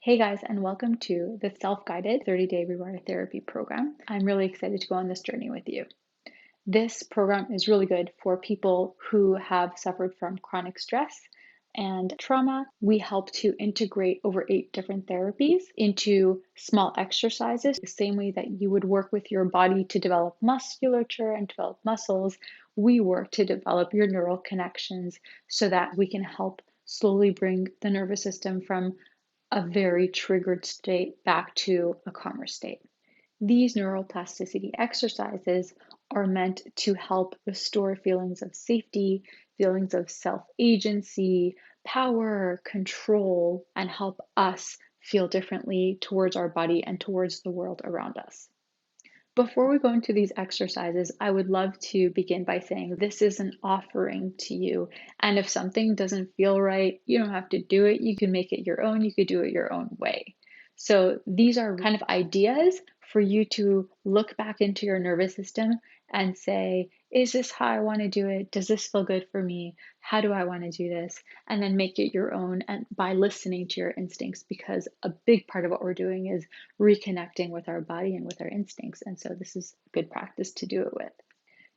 Hey guys, and welcome to the self-guided 30-day rewire therapy program. I'm really excited to go on this journey with you. This program is really good for people who have suffered from chronic stress and trauma. We help to integrate over 8 different therapies into small exercises, the same way that you would work with your body to develop musculature and develop muscles. We work to develop your neural connections so that we can help slowly bring the nervous system from a very triggered state back to a calmer state. These neuroplasticity exercises are meant to help restore feelings of safety, feelings of self agency, power, control, and help us feel differently towards our body and towards the world around us. Before we go into these exercises, I would love to begin by saying this is an offering to you. And if something doesn't feel right, you don't have to do it. You can make it your own. You could do it your own way. So these are kind of ideas for you to look back into your nervous system and say, is this how I want to do it? Does this feel good for me? How do I want to do this? And then make it your own and by listening to your instincts, because a big part of what we're doing is reconnecting with our body and with our instincts. And so this is good practice to do it with.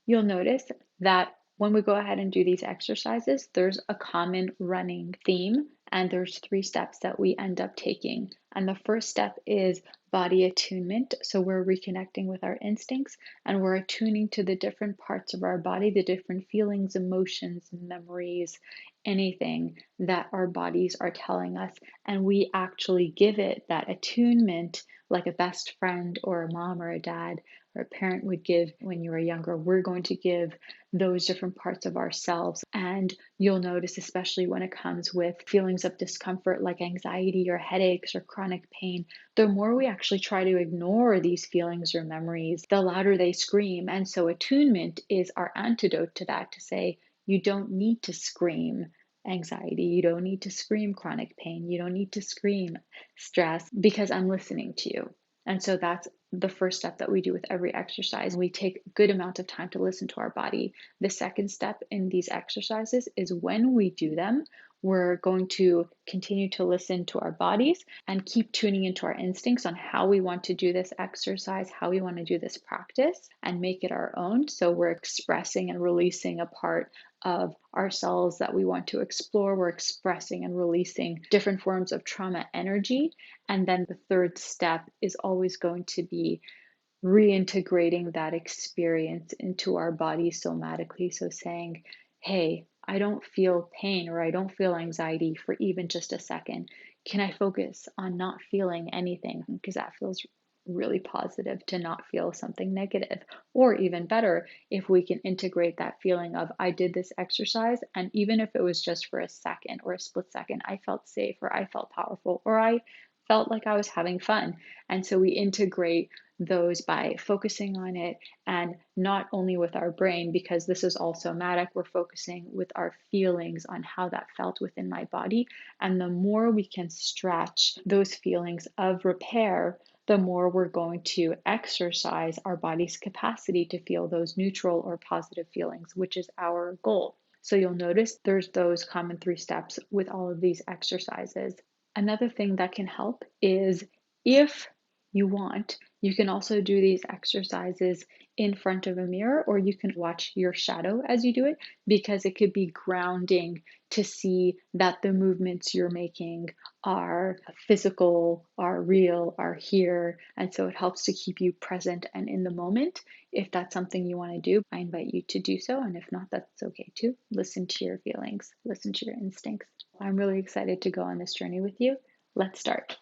You'll notice that when we go ahead and do these exercises, there's a common running theme, and there's 3 steps that we end up taking. And the first step is body attunement. So we're reconnecting with our instincts and we're attuning to the different parts of our body, the different feelings, emotions, memories, anything that our bodies are telling us. And we actually give it that attunement like a best friend or a mom or a dad or a parent would give when you were younger. We're going to give those different parts of ourselves. And you'll notice, especially when it comes with feelings of discomfort like anxiety or headaches or chronic pain, the more we actually try to ignore these feelings or memories, the louder they scream. And so attunement is our antidote to that, to say, you don't need to scream anxiety, you don't need to scream chronic pain, you don't need to scream stress, because I'm listening to you. And so that's the first step that we do with every exercise. We take a good amount of time to listen to our body. The second step in these exercises is when we do them, we're going to continue to listen to our bodies and keep tuning into our instincts on how we want to do this exercise, how we want to do this practice, and make it our own. So we're expressing and releasing a part of ourselves that we want to explore. We're expressing and releasing different forms of trauma energy. And then the third step is always going to be reintegrating that experience into our body somatically. So saying, hey, I don't feel pain or I don't feel anxiety for even just a second. Can I focus on not feeling anything? Because that feels really positive, to not feel something negative. Or even better, if we can integrate that feeling of, I did this exercise, and even if it was just for a second or a split second, I felt safe or I felt powerful or I felt like I was having fun. And so we integrate those by focusing on it, and not only with our brain, because this is all somatic, we're focusing with our feelings on how that felt within my body. And the more we can stretch those feelings of repair, the more we're going to exercise our body's capacity to feel those neutral or positive feelings, which is our goal. So you'll notice there's those common 3 steps with all of these exercises. Another thing that can help is, if you want, you can also do these exercises in front of a mirror, or you can watch your shadow as you do it, because it could be grounding to see that the movements you're making are physical, are real, are here. And so it helps to keep you present and in the moment. If that's something you want to do, I invite you to do so. And if not, that's okay too. Listen to your feelings, listen to your instincts. I'm really excited to go on this journey with you. Let's start.